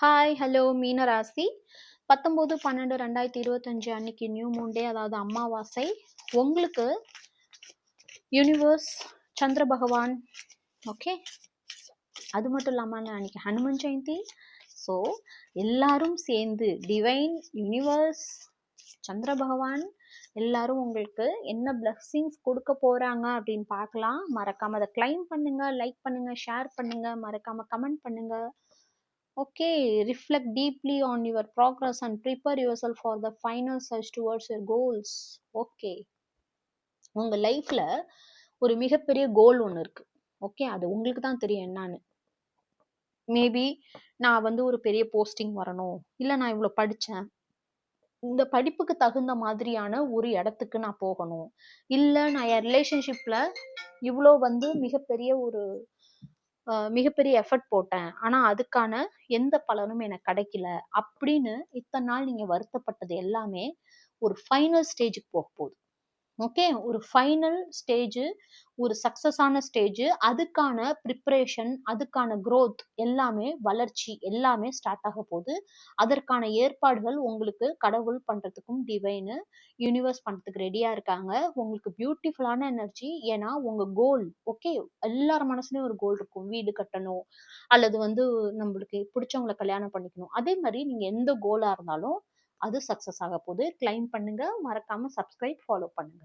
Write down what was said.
Hi, hello மீன ராசி 19/12/2025 அன்னைக்கு நியூ மூன் டே, அதாவது அமாவாசை. உங்களுக்கு யூனிவர்ஸ், சந்திர பகவான், ஓகே, அது மட்டும் இல்லாமல் அன்னைக்கு ஹனுமன் ஜெயந்தி. ஸோ எல்லாரும் சேர்ந்து டிவைன், யூனிவர்ஸ், சந்திர பகவான் எல்லாரும் உங்களுக்கு என்ன பிளெஸிங்ஸ் கொடுக்க போறாங்க அப்படின்னு பார்க்கலாம். மறக்காம அதை கிளைம் பண்ணுங்க, லைக் பண்ணுங்க, ஷேர் பண்ணுங்க, மறக்காம கமெண்ட் பண்ணுங்க. Okay, reflect deeply on your progress and prepare yourself for the final search towards your goals. Okay, உங்க லைஃப்ல ஒரு மிகப்பெரிய கோல் ஒன்று இருக்கு. ஓகே, அது உங்களுக்கு தான் தெரியும் என்னன்னு. மேபி நான் ஒரு பெரிய போஸ்டிங் வரணும், இல்லை நான் இவ்வளோ படித்தேன், இந்த படிப்புக்கு தகுந்த மாதிரியான ஒரு இடத்துக்கு நான் போகணும், இல்லை நான் என் ரிலேஷன்ஷிப்ல இவ்வளோ மிகப்பெரிய எஃபர்ட் போட்டேன், ஆனா அதுக்கான எந்த பலனும் எனக்கு கிடைக்கல அப்படின்னு இத்தனை நாள் நீங்க வருத்தப்பட்டது எல்லாமே ஒரு ஃபைனல் ஸ்டேஜுக்கு போக போகுது. ஓகே, ஒரு ஃபைனல் ஸ்டேஜ், ஒரு சக்சஸான ஸ்டேஜ், அதுக்கான ப்ரிப்பரேஷன், அதுக்கான growth எல்லாமே, வளர்ச்சி எல்லாமே ஸ்டார்ட் ஆக போகுது. அதற்கான ஏற்பாடுகள் உங்களுக்கு கடவுள் பண்றதுக்கும், டிவைனு, யூனிவர்ஸ் பண்றதுக்கு ரெடியா இருக்காங்க. உங்களுக்கு பியூட்டிஃபுல்லான எனர்ஜி. ஏன்னா உங்க கோல், ஓகே, எல்லார் மனசுலயும் ஒரு கோல் இருக்கும். வீடு கட்டணும், அல்லது நம்மளுக்கு பிடிச்சவங்களை கல்யாணம் பண்ணிக்கணும். அதே மாதிரி நீங்க எந்த கோலா இருந்தாலும் அது சக்சஸ் ஆக போகுது. கிளைம் பண்ணுங்க, மறக்காம சப்ஸ்கிரைப், ஃபாலோ பண்ணுங்க.